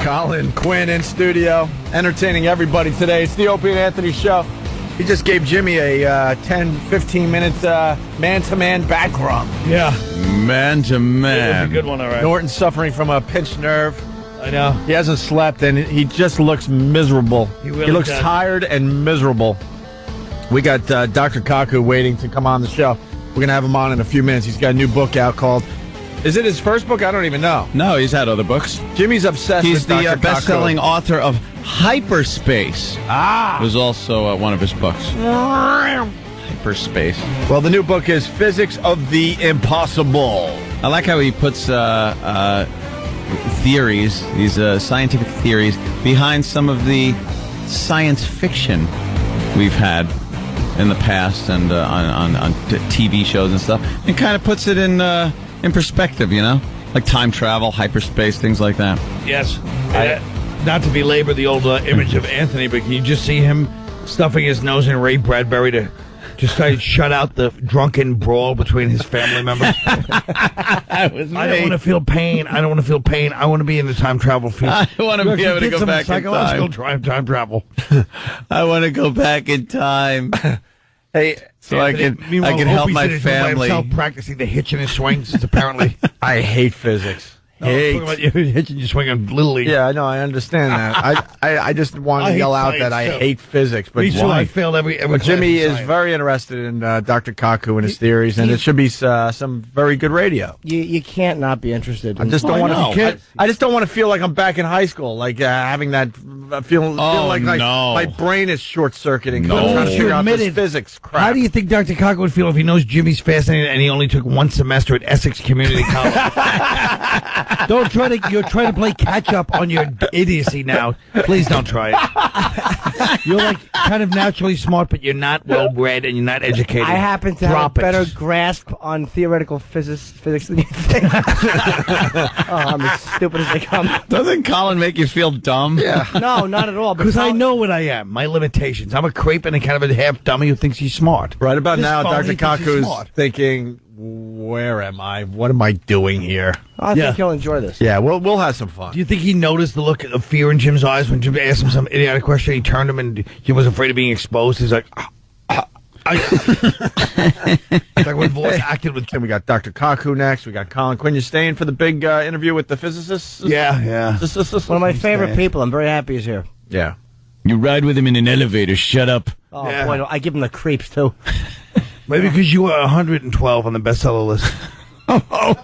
Colin, Quinn in studio, entertaining everybody today. It's the Opie and Anthony show. He just gave Jimmy a 10, 15-minute man-to-man back rub. Yeah. Man-to-man. That was a good one, all right. Norton's suffering from a pinched nerve. I know. He hasn't slept, and he just looks miserable. He really looks does. tired and miserable. We got Dr. Kaku waiting to come on the show. We're going to have him on in a few minutes. He's got a new book out called... Is it his first book? I don't even know. No, he's had other books. Jimmy's obsessed He's with Dr. the best-selling Kaku. author of Hyperspace. Ah! It was also one of his books. Hyperspace. Well, the new book is Physics of the Impossible. I like how he puts theories, these scientific theories, behind some of the science fiction we've had in the past and on TV shows and stuff. And kind of puts it in perspective, you know? Like time travel, hyperspace, things like that. Yes. Not to belabor the old image of Anthony, but can you just see him stuffing his nose in Ray Bradbury to just try to shut out the drunken brawl between his family members? I don't want to feel pain. I don't want to feel pain. I want to be in the time travel field. I want to be able to go back in psychological time. time travel. I want to go back in time. Hey, so Anthony, I can help Opie's my in his room by family. himself practicing the hitch in his swings. Apparently, I hate physics. talking about you hitching your swing on Little League. Yeah, I know. I understand that. I just want I to hate yell out that science, I too. hate physics. But Me too. I failed every But class Jimmy in is science. very interested in Dr. Kaku and his theories, and it should be some very good radio. You can't not be interested. I just don't want know. to. I just don't want to feel like I'm back in high school, like having that feel like my brain is short circuiting. No. I'm trying to figure out this Admitted. physics crap. How do you think Dr. Kaku would feel if he knows Jimmy's fascinated and he only took one semester at Essex Community College? You're trying to play catch up on your idiocy now. Please don't try it. You're like kind of naturally smart, but you're not well bred and you're not educated. I happen to have a better grasp on theoretical physics than you think. I'm as stupid as they come. Doesn't Colin make you feel dumb? Yeah. No, not at all. Because I know what I am, my limitations. I'm a creep and a kind of a half dummy who thinks he's smart. Right about This now, phony Dr. thinks he's Kaku is smart. thinking, "Where am I? What am I doing here?" I Yeah. think he'll enjoy this. Yeah, we'll have some fun. Do you think he noticed the look of fear in Jim's eyes when Jim asked him some idiotic question? He turned him and Jim was afraid of being exposed. He's like, it's like when voice acted with And we got Dr. Kaku next. We got Colin Quinn. You staying for the big interview with the physicists? Yeah. One of my favorite people. I'm very happy he's here. Yeah. You ride with him in an elevator. Shut up. Oh, Yeah. boy, I give him the creeps, too. Maybe because you were 112 on the bestseller list. Oh,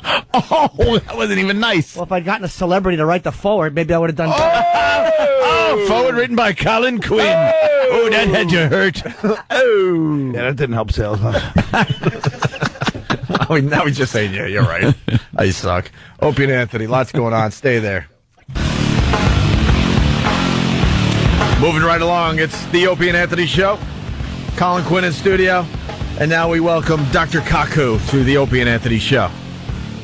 that wasn't even nice. Well, if I'd gotten a celebrity to write the forward, maybe I would have done better. Oh, forward written by Colin Quinn. Oh, that had you hurt. Oh. Yeah, that didn't help sales, huh? Now he's just saying, yeah, you're right. I suck. Opie and Anthony, lots going on. Stay there. Moving right along, it's the Opie and Anthony show. Colin Quinn in studio. And now we welcome Dr. Kaku to the Opie and Anthony show.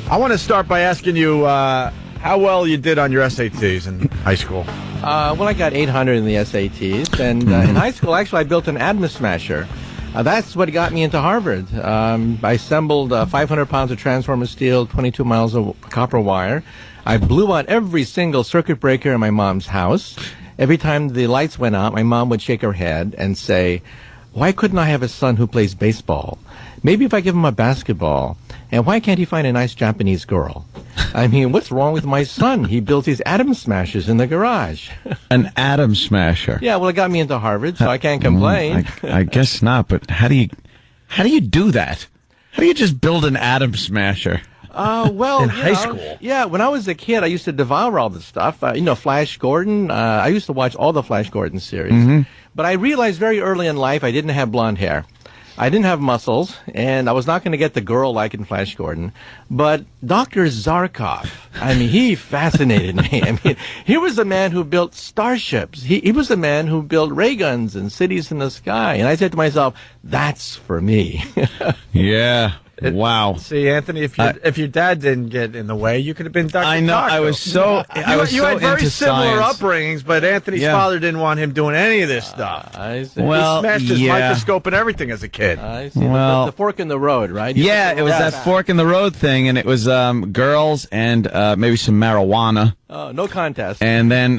I want to start by asking you how well you did on your SATs in high school. Well, I got 800 in the SATs, and in high school, actually, I built an atom smasher. That's what got me into Harvard. I assembled 500 pounds of transformer steel, 22 miles of copper wire. I blew out every single circuit breaker in my mom's house. Every time the lights went out, my mom would shake her head and say, "Why couldn't I have a son who plays baseball? Maybe if I give him a basketball. And why can't he find a nice Japanese girl? I mean, what's wrong with my son? He built these atom smashers in the garage." An atom smasher. Yeah, well, it got me into Harvard, so I can't complain. I guess not, but how do you do that? How do you just build an atom smasher? Well, In you high know, school? Yeah, when I was a kid, I used to devour all the stuff. Flash Gordon. I used to watch all the Flash Gordon series. But I realized very early in life I didn't have blonde hair. I didn't have muscles, and I was not going to get the girl like in Flash Gordon. But Dr. Zarkov, I mean, he fascinated me. I mean, he was a man who built starships. He was a man who built ray guns and cities in the sky. And I said to myself, that's for me. Yeah. Wow. See, Anthony, if your dad didn't get in the way, you could have been Dr. I know. Kaku. I was so You had very into similar science. upbringings, but Anthony's Yeah. father didn't want him doing any of this stuff. I see. Well, He smashed his yeah. microscope and everything as a kid. I see. Well- The fork in the road, right? Yeah, it was that fork in the road thing, and it was girls and maybe some marijuana, Oh, no contest. and then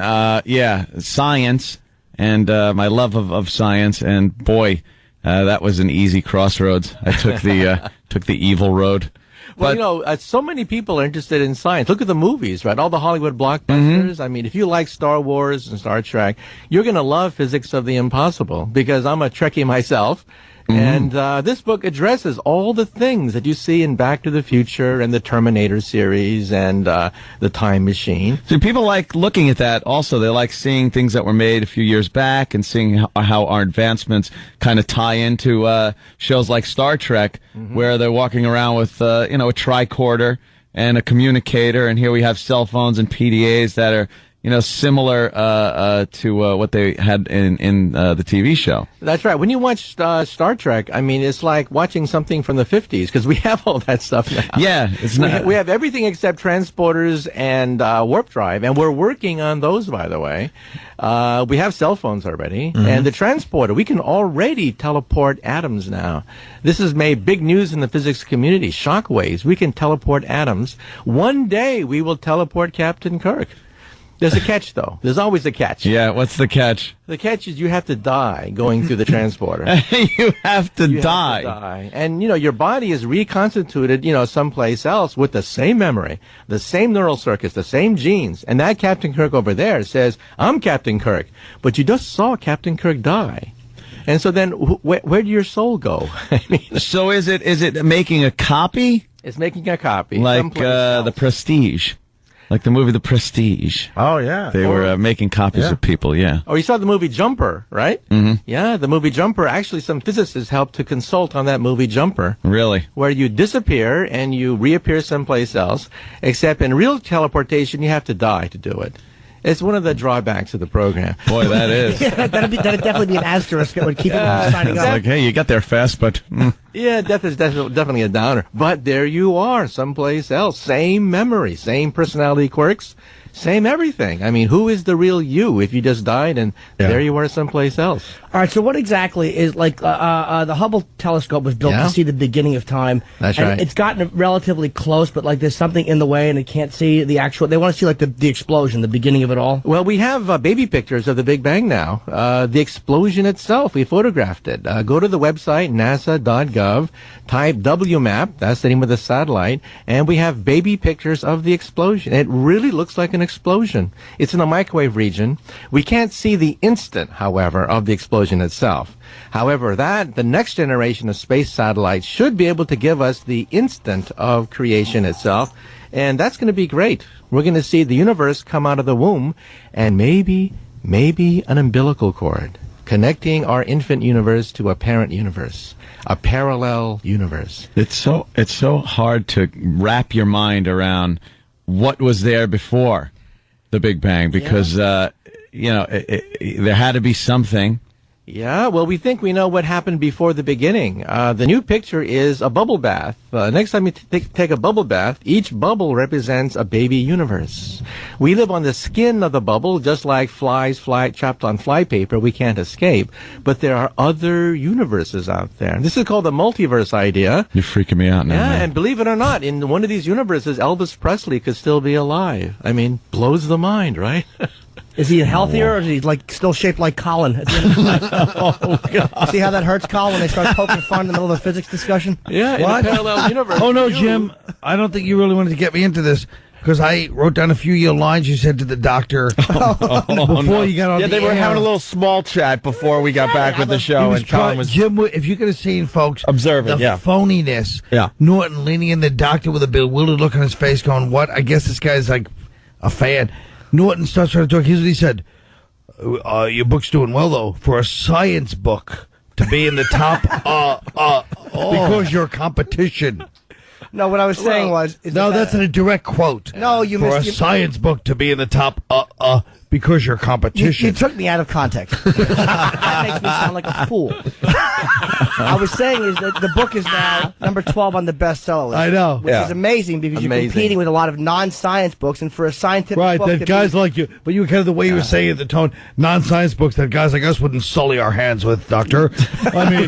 science and my love of science, and boy, that was an easy crossroads. I took the evil road. Well, so many people are interested in science. Look at the movies, right? All the Hollywood blockbusters. I mean, if you like Star Wars and Star Trek, you're going to love physics of the impossible, because I'm a Trekkie myself. And this book addresses all the things that you see in Back to the Future and the Terminator series and the Time Machine. So people like looking at that also. They like seeing things that were made a few years back and seeing how our advancements kind of tie into shows like Star Trek, where they're walking around with a tricorder and a communicator, and here we have cell phones and PDAs that are similar to what they had in the TV show. That's right. When you watch Star Trek, I mean, it's like watching something from the 50s, because we have all that stuff now. Yeah, it's not. We have everything except transporters and warp drive, and we're working on those, by the way. We have cell phones already, and the transporter, we can already teleport atoms now. This has made big news in the physics community. Shockwaves, we can teleport atoms. One day we will teleport Captain Kirk. There's a catch, though. There's always a catch. Yeah, what's the catch? The catch is you have to die going through the transporter. You have to die. Have to die. And, your body is reconstituted, someplace else with the same memory, the same neural circuits, the same genes. And that Captain Kirk over there says, I'm Captain Kirk. But you just saw Captain Kirk die. And so then where did your soul go? I mean, So is it making a copy? it's making a copy. Like someplace else. The Prestige. Like the movie The Prestige. Oh, yeah. They were making copies of people, yeah. Oh, you saw the movie Jumper, right? Mm-hmm. Yeah, the movie Jumper. Actually, some physicists helped to consult on that movie Jumper. Really? Where you disappear and you reappear someplace else, except in real teleportation, you have to die to do it. It's one of the drawbacks of the program. Boy, that is. That'd definitely be an asterisk that would keep it from signing It's up. like, hey, you got there fast, but... Yeah, death is definitely a downer. But there you are, someplace else. Same memory, same personality quirks, same everything. I mean, who is the real you if you just died and there you are someplace else? All right, so what exactly is, like, the Hubble telescope was built Yeah. to see the beginning of time. That's and right. It's gotten relatively close, but, like, there's something in the way and it can't see the actual, they want to see, like, the explosion, the beginning of it all. Well, we have baby pictures of the Big Bang now. The explosion itself, we photographed it. Go to the website, nasa.gov, type WMAP, that's the name of the satellite, and we have baby pictures of the explosion. It really looks like an explosion. It's in the microwave region. We can't see the instant, however, of the explosion itself. However, the next generation of space satellites should be able to give us the instant of creation itself, and that's going to be great. We're going to see the universe come out of the womb, and maybe an umbilical cord connecting our infant universe to a parent universe, a parallel universe. It's so hard to wrap your mind around what was there before the Big Bang, because, there had to be something. Yeah, well, we think we know what happened before the beginning. The new picture is a bubble bath. Next time you take a bubble bath, each bubble represents a baby universe. We live on the skin of the bubble, just like flies trapped on flypaper. We can't escape. But there are other universes out there. This is called the multiverse idea. You're freaking me out now. Yeah, man. and believe it or not, in one of these universes, Elvis Presley could still be alive. I mean, blows the mind, right? Is he healthier or is he, like, still shaped like Colin at the end of his life? Oh, God. See how that hurts Colin when they start poking fun in the middle of a physics discussion? Yeah, in a parallel universe. Oh, no, Jim. I don't think you really wanted to get me into this, because I wrote down a few of your lines you said to the doctor before you got on Yeah, the they were air. having a little small chat before we got back with the show, and Colin was... Jim, if you could have seen, folks, Observing, the yeah. phoniness. Yeah. Norton leaning in the doctor with a bewildered look on his face going, what? I guess this guy's like a fan. Norton starts trying to talk. Here's what he said. Your book's doing well, though, for a science book to be in the top because you're competition. No, what I was saying was... No, that's a direct quote. No, you for missed... a science book to be in the top because you're competition. You took me out of context. That makes me sound like a fool. I was saying is that the book is now number 12 on the bestseller list. I know. Which is amazing because you're Amazing. competing with a lot of non-science books, and for a scientific Right, book that to guys be, like you, but you kind of the way you were saying it, the tone, non-science books that guys like us wouldn't sully our hands with, Doctor. I mean,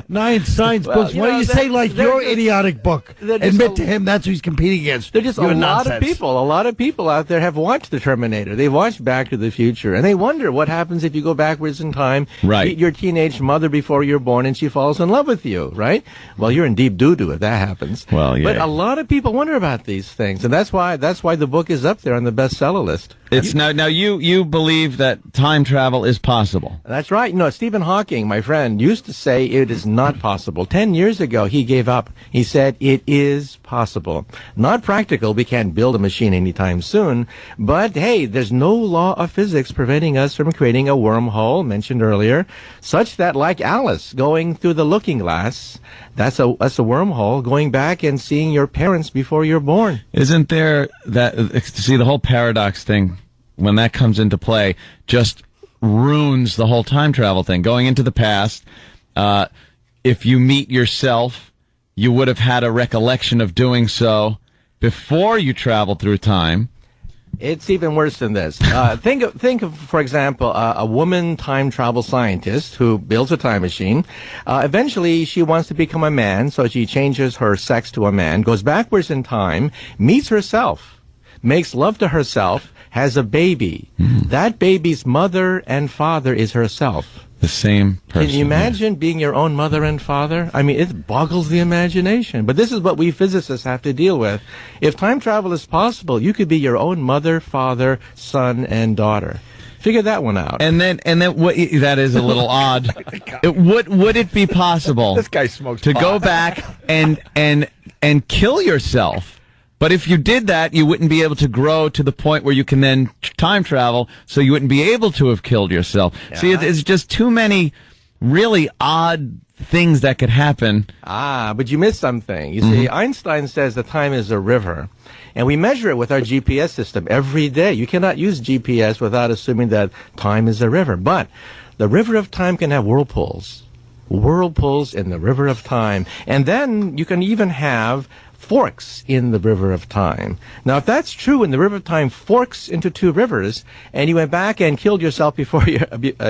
9 science books. you Why do know, you they're- say like they're your just- idiotic book? they're just Admit a- to him that's who he's competing against. There's just You're a lot nonsense. of people. A lot of people out there have watched The Terminator. They've watched Back to the Future, and they wonder what happens if you go backwards in time, Right. meet your teenage mother before you're born, and she falls in love with you, right? Well, you're in deep doo-doo if that happens. Well, yeah. But a lot of people wonder about these things, and that's why the book is up there on the bestseller list. It's now you believe that time travel is possible. That's right. No, Stephen Hawking, my friend, used to say it is not possible. 10 years ago, he gave up. He said it is possible. Not practical. We can't build a machine anytime soon. But hey, there's no law of physics preventing us from creating a wormhole, mentioned earlier, such that like Alice going through the looking glass, that's a wormhole, going back and seeing your parents before you're born. Isn't there that see the whole paradox thing when that comes into play just ruins the whole time travel thing. Going into the past, if you meet yourself, you would have had a recollection of doing so before you traveled through time. It's even worse than this. Think of, for example, a woman time travel scientist who builds a time machine. Eventually, she wants to become a man, so she changes her sex to a man, goes backwards in time, meets herself, makes love to herself, has a baby. That baby's mother and father is herself. The same person. Can you imagine being your own mother and father? I mean, it boggles the imagination. But this is what we physicists have to deal with. If time travel is possible, you could be your own mother, father, son, and daughter. Figure that one out. And then what? That is a little odd. Would it be possible? This guy smokes to pot. go back and kill yourself. But if you did that, you wouldn't be able to grow to the point where you can then time travel, so you wouldn't be able to have killed yourself. Yeah. See, it's just too many really odd things that could happen. But you missed something. You see, Einstein says that time is a river, and we measure it with our GPS system every day. You cannot use GPS without assuming that time is a river. But the river of time can have whirlpools. Whirlpools in the river of time. And then you can even have forks in the river of time. Now, if that's true, and the river of time forks into 2 rivers, and you went back and killed yourself before you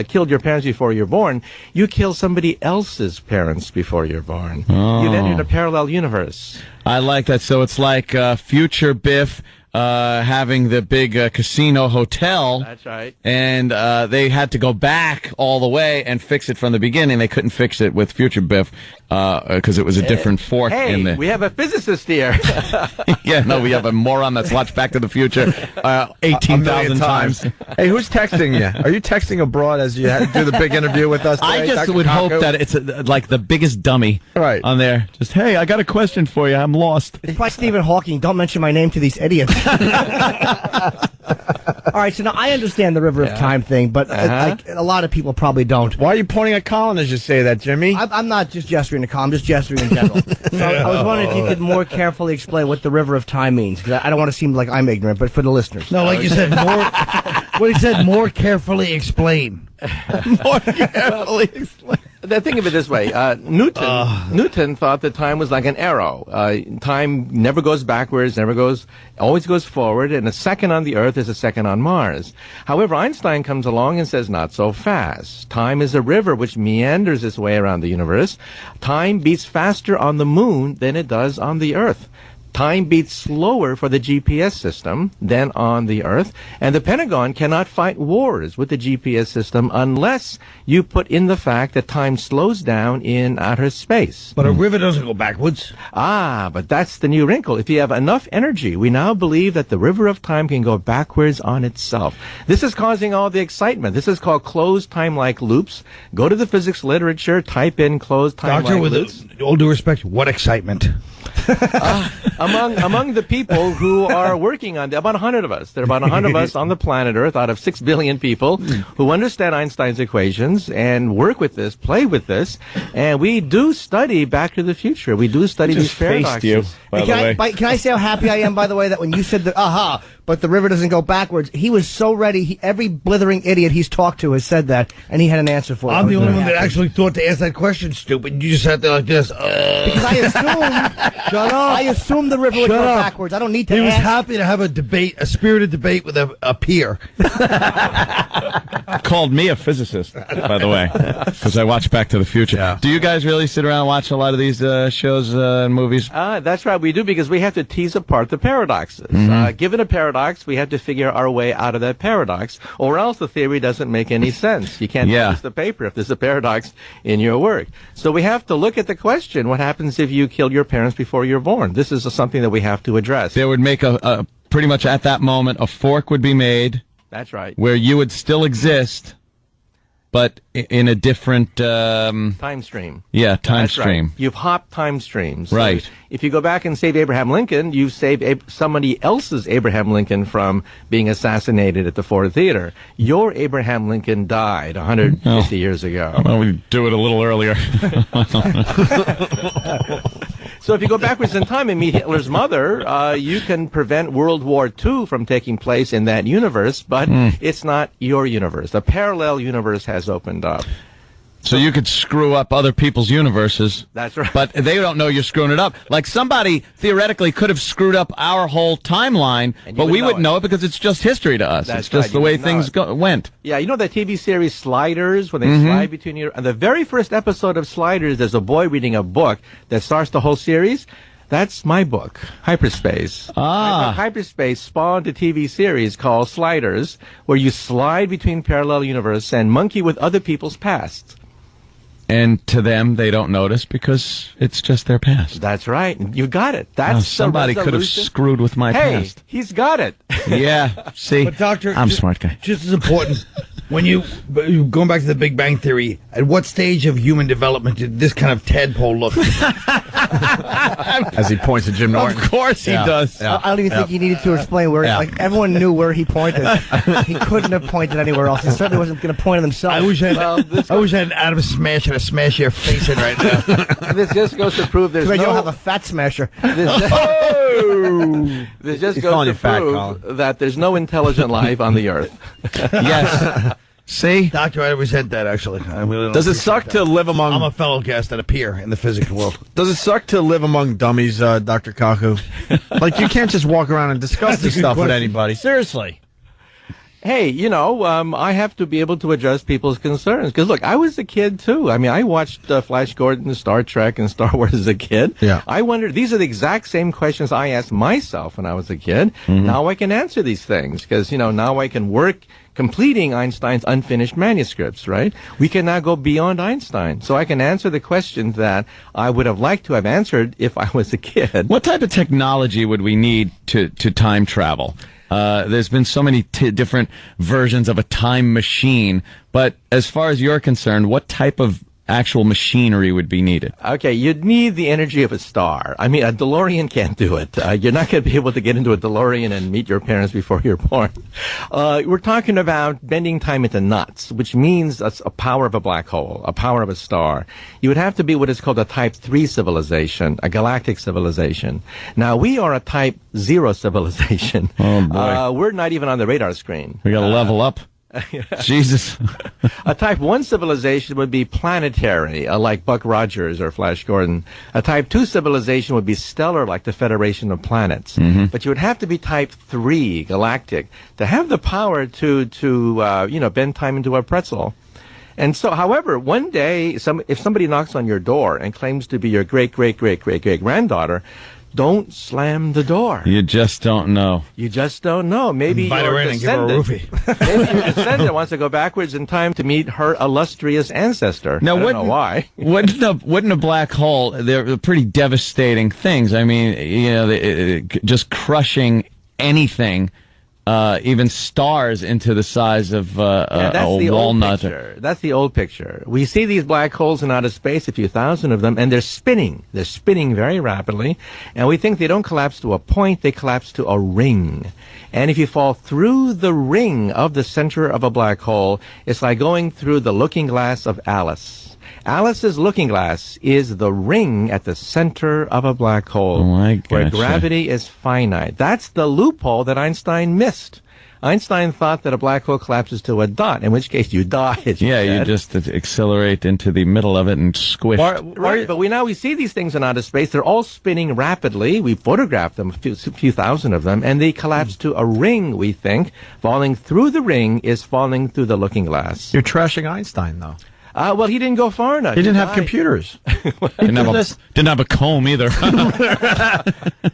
killed your parents before you're born, you kill somebody else's parents before you're born. You've entered a parallel universe. I like that. So it's like future Biff having the big casino hotel. That's right. And they had to go back all the way and fix it from the beginning. They couldn't fix it with future Biff because it was a different fork Hey, in the. we have a physicist here. Yeah, no, we have a moron that's watched Back to the Future 18,000 times. Hey, who's texting you? Are you texting abroad as you do the big interview with us today, I just Dr. would hope Kaku? that it's like the biggest dummy Right. on there. Just, hey, I got a question for you. I'm lost. It's by Stephen Hawking. Don't mention my name to these idiots. All right, so now I understand the river of time thing, but a lot of people probably don't. Why are you pointing at Colin as you say that, Jimmy? I'm not just gesturing to Colin, I'm just gesturing in general. So I was wondering if you could more carefully explain what the river of time means, because I don't want to seem like I'm ignorant, but for the listeners. No, like you said, more. What he said, more carefully explain. More carefully explain. Think of it this way. Newton thought that time was like an arrow. Time never goes backwards, always goes forward, and a second on the Earth is a second on Mars. However, Einstein comes along and says, not so fast. Time is a river which meanders its way around the universe. Time beats faster on the moon than it does on the Earth. Time beats slower for the GPS system than on the Earth, and the Pentagon cannot fight wars with the GPS system unless you put in the fact that time slows down in outer space. But a river doesn't go backwards. But that's the new wrinkle. If you have enough energy, we now believe that the river of time can go backwards on itself. This is causing all the excitement. This is called closed time-like loops. Go to the physics literature, type in closed time-like Doctor, with loops. all due respect, what excitement. Among the people who are working on about 100 of us. There are about 100 of us on the planet Earth out of 6 billion people who understand Einstein's equations and work with this, play with this, and we do study Back to the Future. We do study these paradoxes. By the way. Can I say how happy I am, by the way, that when you said the but the river doesn't go backwards. He was so ready. Every blithering idiot he's talked to has said that, and he had an answer for it. I'm the only one that actually thought to ask that question, stupid. You just sat there like this. Because I assumed... Shut up. I assumed the river would go backwards. I don't need to He was ask. happy to have a debate, a spirited debate with a peer. Called me a physicist, by the way, because I watch Back to the Future. Yeah. Do you guys really sit around and watch a lot of these shows and movies? That's right, we do, because we have to tease apart the paradoxes. Given a paradox, we have to figure our way out of that paradox, or else the theory doesn't make any sense. You can't publish the paper if there's a paradox in your work. So we have to look at the question, what happens if you kill your parents before you're born? This is something that we have to address. They would make a pretty much at that moment, a fork would be made. That's right. Where you would still exist, but in a different... time stream. Yeah, time That's stream. Right. You've hopped time streams. Right. So if you go back and save Abraham Lincoln, you've saved somebody else's Abraham Lincoln from being assassinated at the Ford Theater. Your Abraham Lincoln died 150 years ago. Well, we do it a little earlier. So if you go backwards in time and meet Hitler's mother, you can prevent World War II from taking place in that universe, but it's not your universe. A parallel universe has opened up. So you could screw up other people's universes. That's right. But they don't know you're screwing it up. Like somebody theoretically could have screwed up our whole timeline, but we wouldn't know it because it's just history to us. That's it's just right, the way things went. Yeah, you know that TV series Sliders, when they slide between you? And the very first episode of Sliders, there's a boy reading a book that starts the whole series. That's my book, Hyperspace. Hyperspace spawned a TV series called Sliders, where you slide between parallel universes and monkey with other people's pasts. And to them, they don't notice because it's just their past. That's right. You got it. That's somebody could have screwed with my past. He's got it. Yeah. See, But doctor, I'm a smart guy. Just as important, when going back to the Big Bang Theory, at what stage of human development did this kind of tadpole look? As he points at Jim Norton. Of course he does. I don't even think he needed to explain where. Like everyone knew where he pointed. He couldn't have pointed anywhere else. He certainly wasn't going to point at himself. I wish I had an Adam Smash and a smash your face in right now. This just goes to prove there's you no... don't have a fat smasher. This just goes to prove that there's no intelligent life on the Earth. Yes. See? Doctor, I resent that, actually. I really Does it suck to live among... I'm a fellow guest and a peer in the physics world. Does it suck to live among dummies, Dr. Kaku? Like, you can't just walk around and discuss this stuff with anybody. Seriously. Hey, I have to be able to address people's concerns. Because, look, I was a kid, too. I mean, I watched Flash Gordon, Star Trek, and Star Wars as a kid. Yeah. I wondered, these are the exact same questions I asked myself when I was a kid. Now I can answer these things. Because, now I can work completing Einstein's unfinished manuscripts, right? We can now go beyond Einstein. So I can answer the questions that I would have liked to have answered if I was a kid. What type of technology would we need to time travel? There's been so many different versions of a time machine, but as far as you're concerned, what type of actual machinery would be needed? Okay, you'd need the energy of a star. I mean, a DeLorean can't do it. You're not going to be able to get into a DeLorean and meet your parents before you're born. We're talking about bending time into knots, which means that's a power of a black hole, a power of a star. You would have to be what is called a Type 3 civilization, a galactic civilization. Now, we are a Type 0 civilization. Oh, boy. We're not even on the radar screen. We got to level up. Jesus. A Type 1 civilization would be planetary, like Buck Rogers or Flash Gordon. A Type 2 civilization would be stellar, like the Federation of Planets. But you would have to be Type 3, galactic, to have the power to bend time into a pretzel. And so, however, one day, if somebody knocks on your door and claims to be your great-great-great-great-great-granddaughter, don't slam the door. You just don't know. You just don't know. Maybe Invite her in and give her a roofie. Maybe your descendant wants to go backwards in time to meet her illustrious ancestor. Now, I don't know why. Wouldn't a black hole? They're pretty devastating things. I mean, just crushing anything. Even stars into the size of a walnut. That's the old picture. We see these black holes in outer space, a few thousand of them, and they're spinning. They're spinning very rapidly, and we think they don't collapse to a point, they collapse to a ring. And if you fall through the ring of the center of a black hole, it's like going through the looking glass of Alice. Alice's looking glass is the ring at the center of a black hole, where gotcha. gravity is finite. That's the loophole that Einstein missed. Einstein thought that a black hole collapses to a dot, in which case you die. Yeah, you just accelerate into the middle of it and squish. Right, but we see these things in outer space. They're all spinning rapidly. We photographed them, a few thousand of them, and they collapse to a ring, we think. Falling through the ring is falling through the looking glass. You're trashing Einstein, though. Well, he didn't go far enough. He didn't have died. computers. Didn't have a comb either.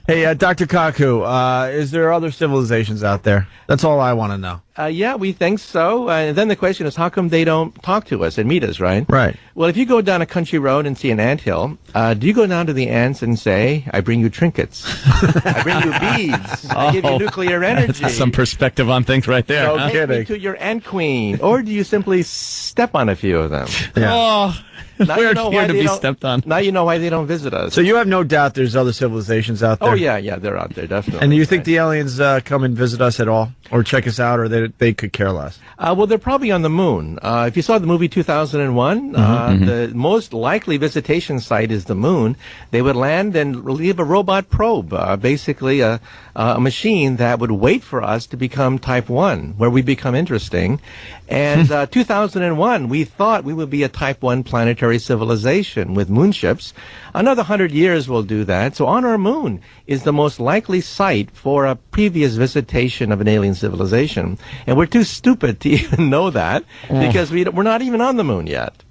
Hey, Dr. Kaku, is there other civilizations out there? That's all I want to know. Yeah, we think so. And then the question is, how come they don't talk to us and meet us, right? Right. Well, if you go down a country road and see an anthill, do you go down to the ants and say, I bring you trinkets, I bring you beads, I give you nuclear energy? That's some perspective on things right there. So huh? take me to your ant queen. Or do you simply step on a few of them? Oh, Now we're you know here why to they be don't- stepped on. Now you know why they don't visit us. So you have no doubt there's other civilizations out there? Oh, yeah, they're out there, definitely. And do you think the aliens come and visit us at all? Or check us out, or they could care less? Well, they're probably on the moon. If you saw the movie 2001, the most likely visitation site is the moon. They would land and leave a robot probe, basically a machine that would wait for us to become Type 1, where we become interesting. And 2001, we thought we would be a Type 1 planetary civilization with moonships. Another 100 years will do that. So on our moon is the most likely site for a previous visitation of an alien civilization. And we're too stupid to even know that because we're not even on the moon yet.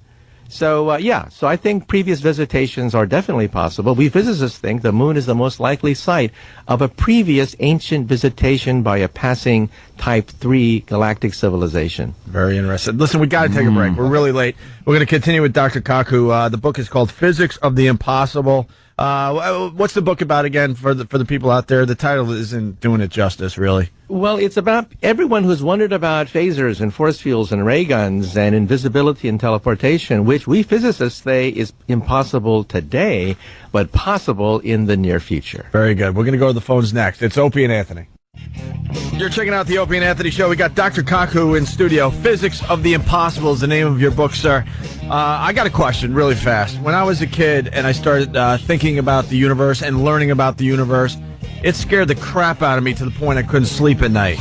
So, so I think previous visitations are definitely possible. We physicists think the moon is the most likely site of a previous ancient visitation by a passing Type 3 galactic civilization. Very interesting. Listen, we got to take a break. We're really late. We're going to continue with Dr. Kaku. The book is called Physics of the Impossible. What's the book about again for the people out there? The title isn't doing it justice, really. Well, it's about everyone who's wondered about phasers and force fields and ray guns and invisibility and teleportation, which we physicists say is impossible today, but possible in the near future. Very good. We're going to go to the phones next. It's Opie and Anthony. You're checking out the Opie and Anthony Show. We got Dr. Kaku in studio. Physics of the Impossible is the name of your book, sir. I got a question really fast. When I was a kid and I started thinking about the universe and learning about the universe, it scared the crap out of me to the point I couldn't sleep at night.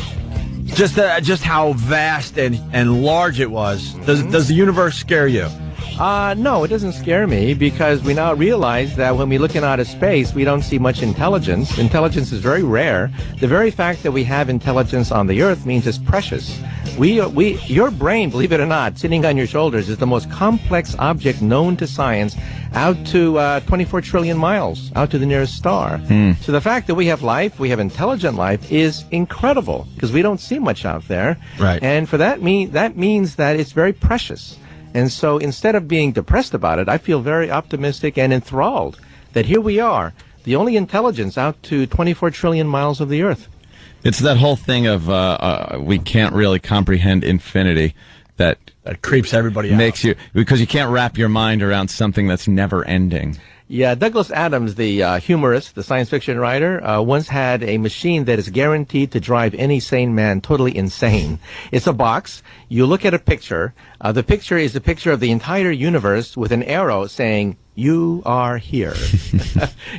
Just how vast and large it was. Does the universe scare you? No, it doesn't scare me because we now realize that when we look in outer space, we don't see much intelligence. Intelligence is very rare. The very fact that we have intelligence on the Earth means it's precious. Your brain, believe it or not, sitting on your shoulders is the most complex object known to science out to 24 trillion miles, out to the nearest star. So the fact that we have life, we have intelligent life, is incredible because we don't see much out there. Right. And for that means that it's very precious. And so instead of being depressed about it, I feel very optimistic and enthralled that here we are, the only intelligence out to 24 trillion miles of the Earth. It's that whole thing of we can't really comprehend infinity that creeps everybody out. makes you, because you can't wrap your mind around something that's never ending. Yeah, Douglas Adams, the humorist, the science fiction writer, once had a machine that is guaranteed to drive any sane man totally insane. It's a box. You look at a picture. The picture is a picture of the entire universe with an arrow saying, "You are here."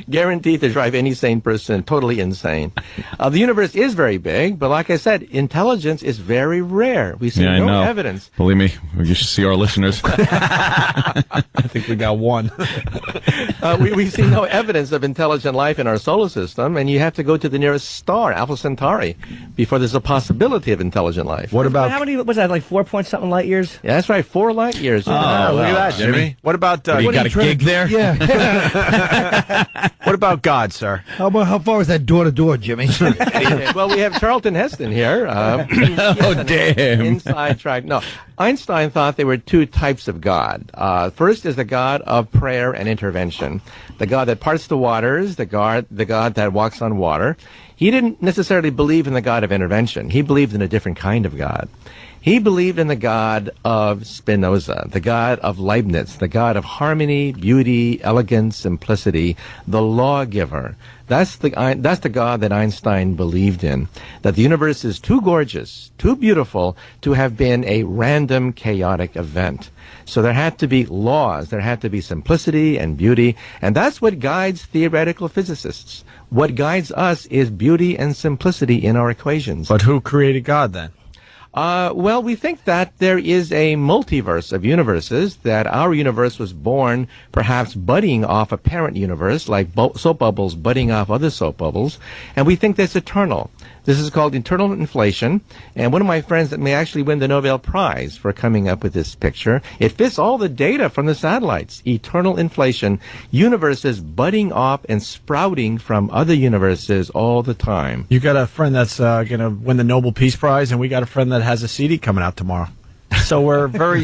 Guaranteed to drive any sane person totally insane. The universe is very big, but like I said, intelligence is very rare. We see Yeah, I no know. evidence. Believe me, you should see our listeners. I think we got one. We see no evidence of intelligent life in our solar system, and you have to go to the nearest star, Alpha Centauri, before there's a possibility of intelligent life. What about... How many was that? Like 4-point-something light years? Yeah, that's right, 4 light years. look at that, Jimmy. What about... you got a gig there? Yeah. what about God, sir? How far is that door to door, Jimmy? Well, we have Charlton Heston here. Oh, damn. Inside track. No, Einstein thought there were 2 types of God. First is the God of prayer and intervention, the God that parts the waters, the God that walks on water. He didn't necessarily believe in the God of intervention. He believed in a different kind of God. He believed in the God of Spinoza, the God of Leibniz, the God of harmony, beauty, elegance, simplicity, the lawgiver. That's the God that Einstein believed in, that the universe is too gorgeous, too beautiful to have been a random, chaotic event. So there had to be laws, there had to be simplicity and beauty, and that's what guides theoretical physicists. What guides us is beauty and simplicity in our equations. But who created God then? Well, we think that there is a multiverse of universes, that our universe was born perhaps budding off a parent universe, like soap bubbles budding off other soap bubbles, and we think that's eternal. This is called eternal inflation, and one of my friends that may actually win the Nobel Prize for coming up with this picture, it fits all the data from the satellites. Eternal inflation, universes budding off and sprouting from other universes all the time. You got a friend that's going to win the Nobel Peace Prize, and we got a friend that has a CD coming out tomorrow. So we're very...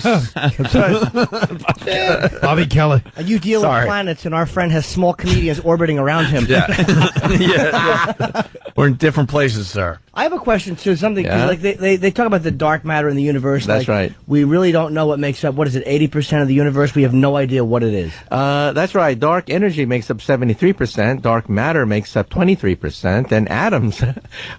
Bobby Kelly. You deal with planets, and our friend has small comedians orbiting around him. Yeah. We're in different places, sir. I have a question, too. Something, 'cause, like they talk about the dark matter in the universe. That's right. We really don't know what makes up, 80% of the universe? We have no idea what it is. That's right. Dark energy makes up 73%. Dark matter makes up 23%. And atoms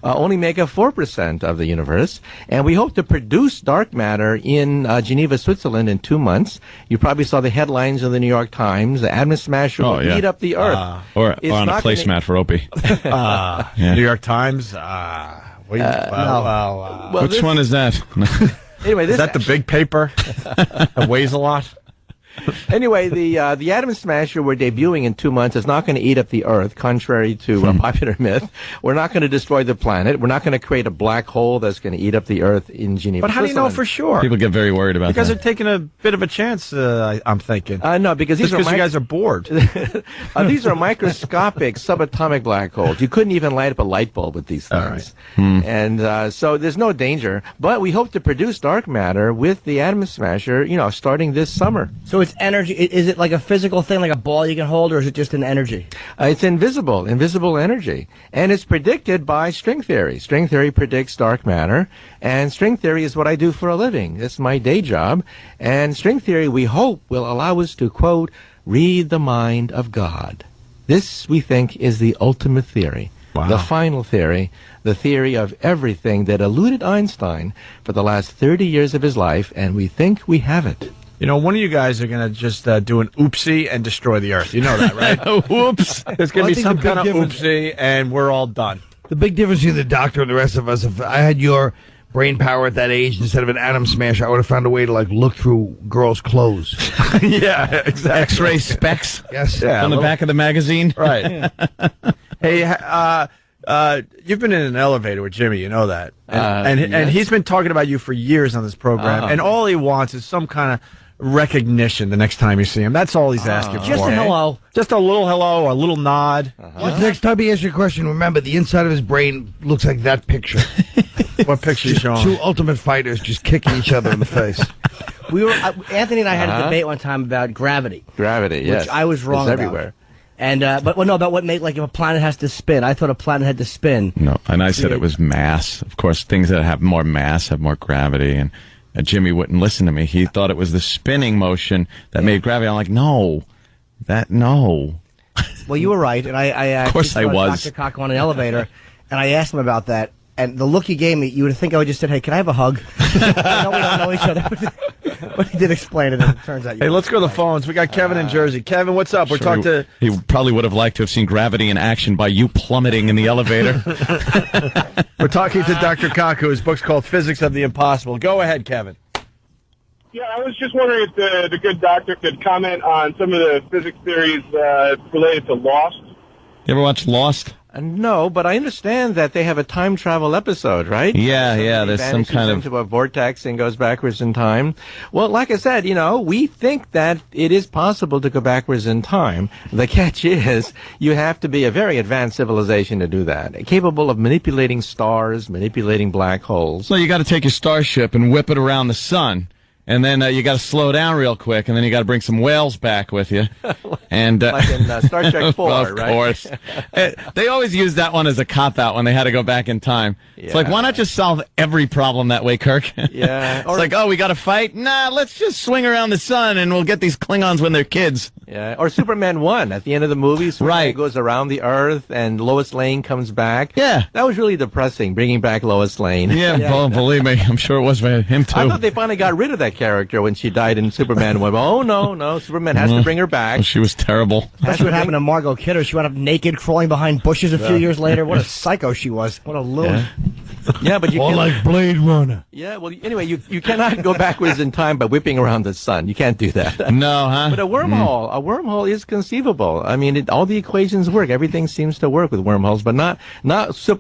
only make up 4% of the universe. And we hope to produce dark matter in Geneva, Switzerland in 2 months. You probably saw the headlines in the New York Times. The atom smasher will eat up the Earth. Or on a placemat for Opie. New York Times. Which one is that? Anyway, is that the big paper that weighs a lot? Anyway, the atom smasher we're debuting in 2 months is not going to eat up the Earth, contrary to popular myth. We're not going to destroy the planet. We're not going to create a black hole that's going to eat up the Earth in Geneva. But how do you know for sure? People get very worried about because that. they're taking a bit of a chance, I'm thinking. No, because these you guys are bored. These are microscopic subatomic black holes. You couldn't even light up a light bulb with these things. Right. And so there's no danger. But we hope to produce dark matter with the atom smasher, starting this summer. So it's energy. Is it like a physical thing, like a ball you can hold, or is it just an energy? It's invisible energy. And it's predicted by string theory. String theory predicts dark matter, and string theory is what I do for a living. It's my day job. And string theory, we hope, will allow us to, quote, read the mind of God. This, we think, is the ultimate theory. Wow. The final theory, the theory of everything that eluded Einstein for the last 30 years of his life, and we think we have it. One of you guys are going to just do an oopsie and destroy the Earth. You know that, right? Whoops. There's going to be some kind of oopsie, and we're all done. The big difference between the doctor and the rest of us, if I had your brain power at that age, instead of an atom smasher, I would have found a way to, look through girls' clothes. Yeah, exactly. X-ray specs. Yes. On the back of the magazine. Right. Hey, you've been in an elevator with Jimmy, you know that. And he's been talking about you for years on this program, and all he wants is some kind of recognition the next time you see him. That's all he's asking for. Just a hello. Just a little hello, a little nod. Next time he asks you a question, remember, the inside of his brain looks like that picture. What picture you showing? Two ultimate fighters just kicking each other in the face. Anthony and I had a debate one time about gravity. Gravity, yes. Which I was wrong about. Everywhere. And about what made, if a planet has to spin. I thought a planet had to spin. No, and I said it was mass. Of course, things that have more mass have more gravity, and Jimmy wouldn't listen to me. He thought it was the spinning motion that made gravity. I'm like, no. Well, you were right, and I of course I was. Dr. Kaku on an elevator, and I asked him about that, and the look he gave me, you would think I would just said, hey, can I have a hug? I know we don't know each other, but he did explain it, and it turns out Hey, let's go to the phones. We got Kevin in Jersey. Kevin, what's up? We're talking to... He probably would have liked to have seen gravity in action by you plummeting in the elevator. We're talking to Dr. Kaku. His book's called Physics of the Impossible. Go ahead, Kevin. Yeah, I was just wondering if the good doctor could comment on some of the physics theories related to Lost. You ever watch Lost? No, but I understand that they have a time travel episode, right? Yeah, there's some kind of... into a vortex and goes backwards in time. Well, like I said, we think that it is possible to go backwards in time. The catch is you have to be a very advanced civilization to do that, capable of manipulating stars, manipulating black holes. So you got to take your starship and whip it around the sun. and then you got to slow down real quick, and then you got to bring some whales back with you. And like in Star Trek 4, of right? course. They always use that one as a cop-out when they had to go back in time. It's like, why not just solve every problem that way, Kirk? Yeah. It's like, oh, we got to fight? Nah, let's just swing around the sun, and we'll get these Klingons when they're kids. Yeah, or Superman 1 at the end of the movie. Superman Right. goes around the Earth, and Lois Lane comes back. Yeah. That was really depressing, bringing back Lois Lane. Yeah, believe me, I'm sure it was for him, too. I thought they finally got rid of that character when she died in Superman 1. Oh, no, Superman has to bring her back. She was terrible. That's what happened to Margot Kidder. She wound up naked, crawling behind bushes a few years later. What a psycho she was. What a loon. Yeah, but you Or can, like Blade Runner. yeah, well, anyway, you cannot go backwards in time by whipping around the sun. You can't do that. No, huh? But a wormhole is conceivable. I mean, all the equations work. Everything seems to work with wormholes, but not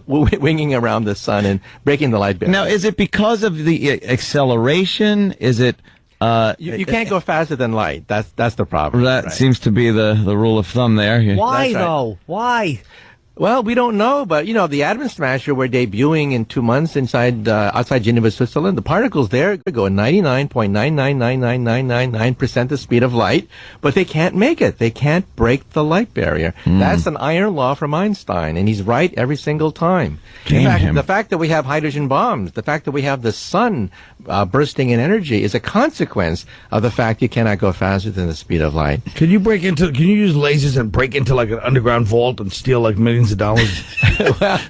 winging around the sun and breaking the light barrier. Now, is it because of the acceleration? Is it... You can't go faster than light. That's the problem. that right? seems to be the rule of thumb there. Why, That's right. though? Why? Well, we don't know, but the Atom Smasher were debuting in 2 months outside Geneva, Switzerland. The particles there go 99.9999999% the speed of light, but they can't make it. They can't break the light barrier. That's an iron law from Einstein, and he's right every single time. In fact, the fact that we have hydrogen bombs, the fact that we have the sun bursting in energy is a consequence of the fact you cannot go faster than the speed of light. Can you use lasers and break into like an underground vault and steal like millions of dollars? Well,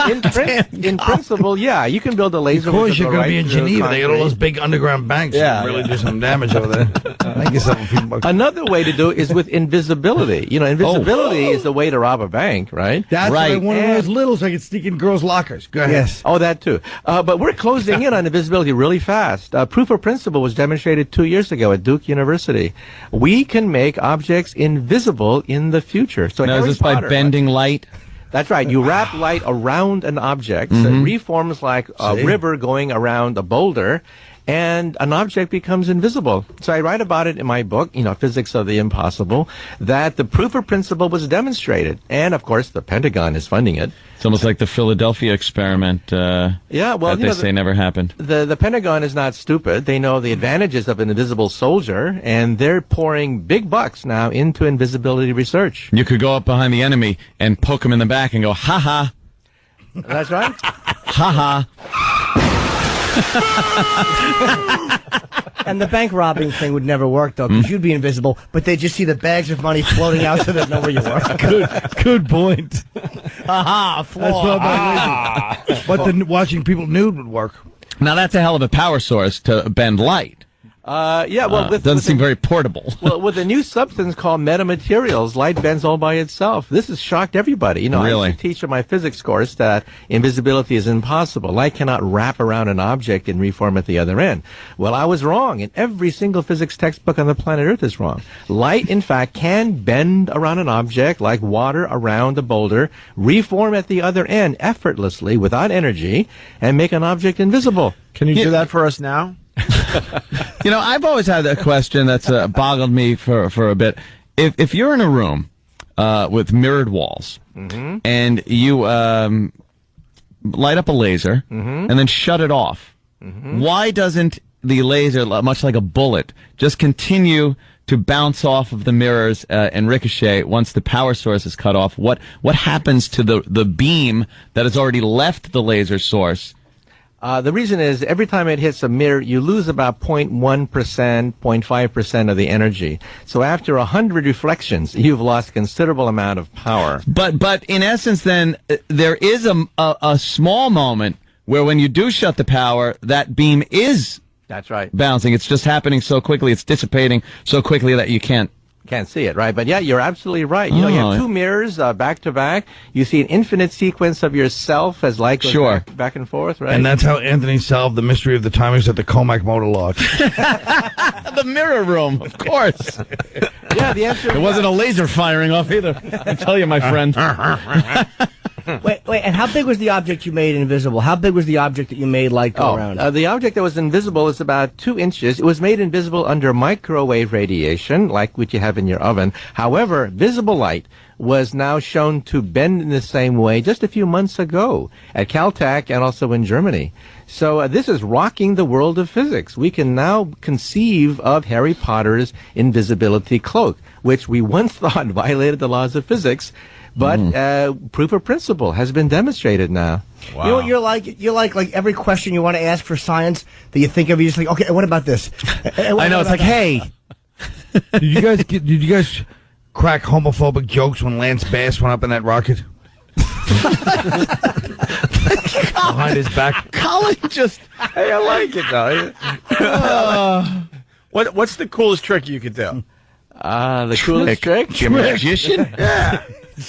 in principle, yeah, you can build a laser. Of course, with you're going to be in through Geneva. They got all concrete. those big underground banks. Yeah, You can really do some damage over there. I guess that would be Another way to do it is with invisibility. Invisibility is the way to rob a bank, right? That's Right. why one of those little so I can sneak in girls' lockers. Go ahead. Yes. Oh, that too. But we're closing in on invisibility really fast. Proof of principle was demonstrated 2 years ago at Duke University. We can make objects invisible in the future. So Now, is Harry this by Potter, bending light? That's right. You wrap light around an object, so it reforms like a river going around a boulder, and an object becomes invisible. So I write about it in my book, Physics of the Impossible, that the proof of principle was demonstrated. And, of course, the Pentagon is funding it. It's almost like the Philadelphia experiment Yeah, well, that they say never happened. The Pentagon is not stupid. They know the advantages of an invisible soldier, and they're pouring big bucks now into invisibility research. You could go up behind the enemy and poke him in the back and go, ha-ha, That's right. ha-ha. And the bank robbing thing would never work, though, because you'd be invisible, but they'd just see the bags of money floating out so they'd know where you were. Good point. Aha, flaw. But the watching people nude would work. Now, that's a hell of a power source to bend light. Yeah, well, Doesn't seem very portable. Well, with a new substance called metamaterials, light bends all by itself. This has shocked everybody. I Really? used to teach in my physics course that invisibility is impossible. Light cannot wrap around an object and reform at the other end. Well, I was wrong, and every single physics textbook on the planet Earth is wrong. Light, in fact, can bend around an object like water around a boulder, reform at the other end effortlessly without energy, and make an object invisible. Can you do that for us now? I've always had a question that's boggled me for a bit. If you're in a room with mirrored walls and you light up a laser and then shut it off, why doesn't the laser, much like a bullet, just continue to bounce off of the mirrors and ricochet once the power source is cut off? What happens to the beam that has already left the laser source? The reason is every time it hits a mirror, you lose about 0.1%, 0.5% of the energy. So after 100 reflections, you've lost a considerable amount of power. But in essence, then, there is a small moment where when you do shut the power, that beam is That's right. bouncing. It's just happening so quickly. It's dissipating so quickly that you can't. Can't see it, right? But yeah, you're absolutely right. You have two mirrors back to back. You see an infinite sequence of yourself as light goes back and forth, right? And that's how Anthony solved the mystery of the timings at the Comac motor lodge. The mirror room, of course. Yeah, the answer. It wasn't a laser firing off either. I tell you, my friend. Wait, and how big was the object you made invisible? How big was the object that you made light go around? The object that was invisible is about 2 inches. It was made invisible under microwave radiation, like what you have in your oven. However, visible light was now shown to bend in the same way just a few months ago at Caltech and also in Germany. So this is rocking the world of physics. We can now conceive of Harry Potter's invisibility cloak, which we once thought violated the laws of physics, but proof of principle has been demonstrated now. Wow. You know what you're like? You're like every question you want to ask for science that you think of, you just like, okay, what about this? I know, it's like, hey. Did you guys crack homophobic jokes when Lance Bass went up in that rocket? Behind his back. Colin just, hey, I like it though. What's the coolest trick you could do? The coolest trick? You're a magician? Yeah.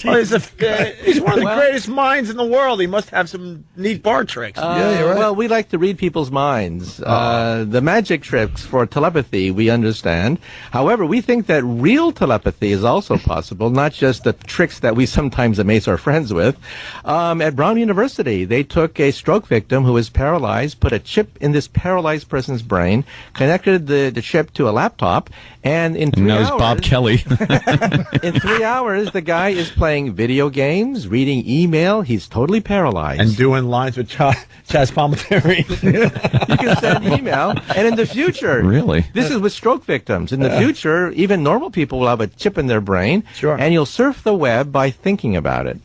Well, he's one of the greatest minds in the world. He must have some neat bar tricks. Yeah, you're right. Well, we like to read people's minds. The magic tricks for telepathy, we understand. However, we think that real telepathy is also possible, not just the tricks that we sometimes amaze our friends with. At Brown University, they took a stroke victim who was paralyzed, put a chip in this paralyzed person's brain, connected the chip to a laptop, and in 3 hours... Bob Kelly. In 3 hours, the guy is playing video games, reading email. He's totally paralyzed. And doing lines with Chaz Palminteri. You can send email. And in the future, Really? This is with stroke victims. In the future, even normal people will have a chip in their brain. Sure. And you'll surf the web by thinking about it.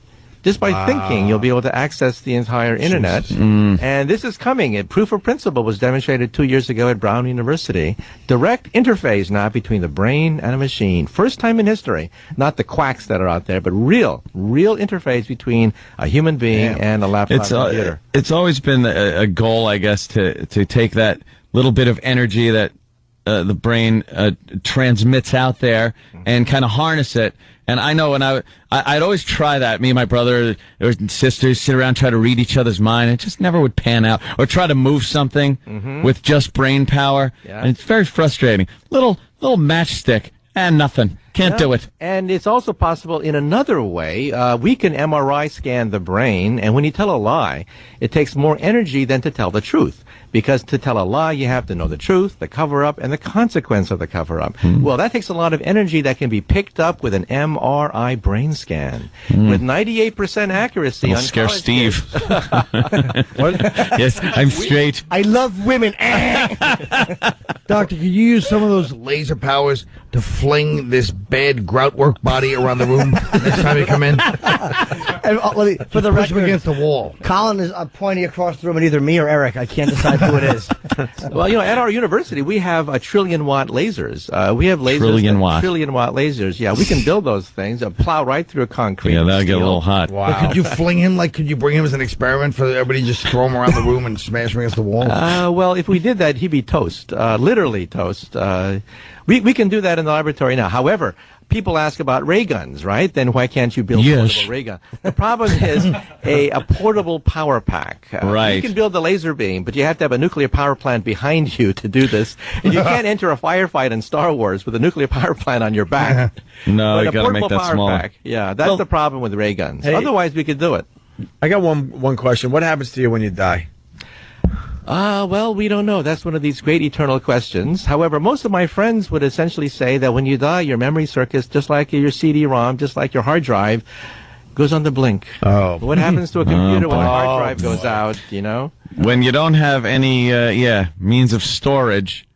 Just by thinking, you'll be able to access the entire internet. And this is coming. A proof of principle was demonstrated 2 years ago at Brown University. Direct interface now between the brain and a machine. First time in history. Not the quacks that are out there, but real interface between a human being and a laptop computer. It's always been a goal, I guess, to take that little bit of energy that the brain transmits out there and kind of harness it. And I know when I'd always try that. Me and my brother or sisters sit around, try to read each other's mind. It just never would pan out. Or try to move something with just brain power. Yeah. And it's very frustrating. Little matchstick and nothing. Can't do it. And it's also possible in another way. We can MRI scan the brain, and when you tell a lie, it takes more energy than to tell the truth. Because to tell a lie, you have to know the truth, the cover-up, and the consequence of the cover-up. Well, that takes a lot of energy that can be picked up with an MRI brain scan. With 98% accuracy. It'll on scare college Steve. kids. Yes, I'm straight. I love women. Doctor, could you use some of those laser powers to fling this bad groutwork body around the room next time you come in? And, for the Push him record, against the wall. Colin is pointing across the room at either me or Eric. I can't decide who it is. Well, at our university, we have a trillion-watt lasers. We have lasers. Trillion-watt lasers. Yeah, we can build those things, plow right through a concrete. Yeah, that'll get a steel. little hot. But could you fling him? Could you bring him as an experiment for everybody? Just throw him around the room and smash him against the wall? Well, if we did that, he'd be toast. Literally toast. We can do that in the laboratory now. However, people ask about ray guns, right? Then why can't you build a portable ray gun? The problem is a portable power pack. Right. You can build a laser beam, but you have to have a nuclear power plant behind you to do this. And you can't enter a firefight in Star Wars with a nuclear power plant on your back. No, But you a got to make portable that power smaller. pack, yeah, that's the problem with ray guns. Hey. Otherwise, we could do it. I got one question. What happens to you when you die? Well, we don't know. That's one of these great eternal questions. However, most of my friends would essentially say that when you die, your memory circuits, just like your CD-ROM, just like your hard drive, goes on the blink. Oh. What happens to a computer when a hard drive goes out, When you don't have any, means of storage,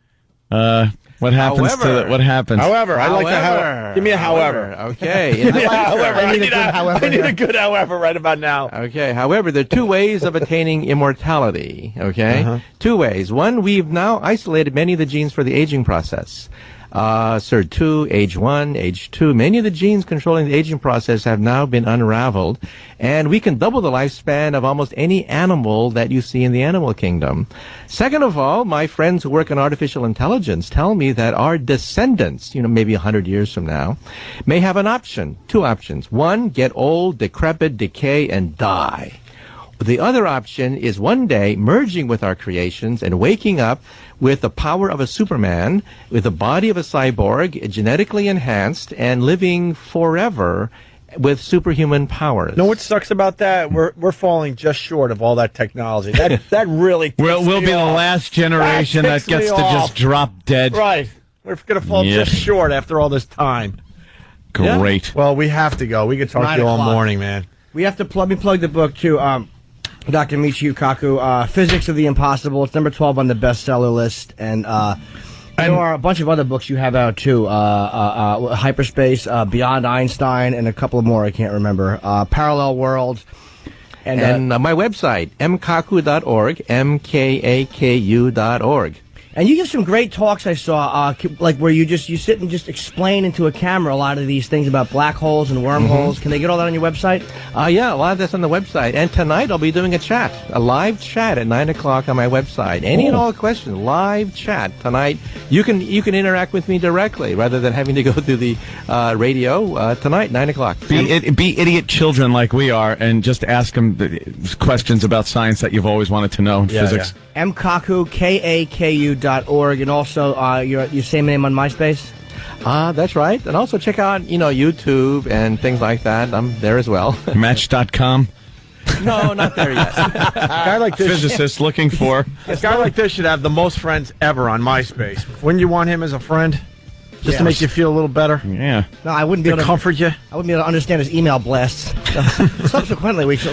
what happens what happens? However, I like to give me a however. Okay. Give me a however. I need however. a good however right about now. Okay. However, there are two ways of attaining immortality. Okay. Two ways. One, we've now isolated many of the genes for the aging process. SIRT2, age 1, age 2. Many of the genes controlling the aging process have now been unraveled, and we can double the lifespan of almost any animal that you see in the animal kingdom. Second of all, my friends who work in artificial intelligence tell me that our descendants, maybe 100 years from now, may have an option, two options. One, get old, decrepit, decay, and die. The other option is one day merging with our creations and waking up with the power of a Superman, with the body of a cyborg, genetically enhanced, and living forever with superhuman powers. You know what sucks about that? We're falling just short of all that technology. That really We'll be the last generation that gets to just drop dead. Right. We're going to fall just short after all this time. Great. Well, we have to go. We could talk to 9 you all o'clock. morning, man. We have to plug the book too. Dr. Michio Kaku, Physics of the Impossible. It's number 12 on the bestseller list, and there are a bunch of other books you have out too. Hyperspace, Beyond Einstein, and a couple more I can't remember. Parallel Worlds. And my website, mkaku.org, mkaku.org. And you give some great talks I saw, like where you sit and just explain into a camera a lot of these things about black holes and wormholes. Can they get all that on your website? Yeah, a lot of that's on the website. And tonight I'll be doing a live chat at 9 o'clock on my website. Any and all questions, live chat tonight. You can interact with me directly rather than having to go through the radio tonight, 9 o'clock. Be idiot children like we are, and just ask them questions about science that you've always wanted to know in physics. mkaku, KAKU.org, and also your same name on MySpace? That's right. And also check out, YouTube and things like that. I'm there as well. Match.com. No, not there yet. A guy like this, Physicist looking for. a guy like this should have the most friends ever on MySpace. Wouldn't you want him as a friend? Just to make you feel a little better? Yeah. No, I wouldn't be To able to comfort you? I wouldn't be able to understand his email blasts. Subsequently, we shall.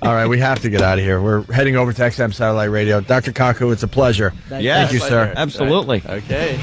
All right, we have to get out of here. We're heading over to XM Satellite Radio. Dr. Kaku, it's a pleasure. Yes. Thank you, sir. Absolutely. Okay.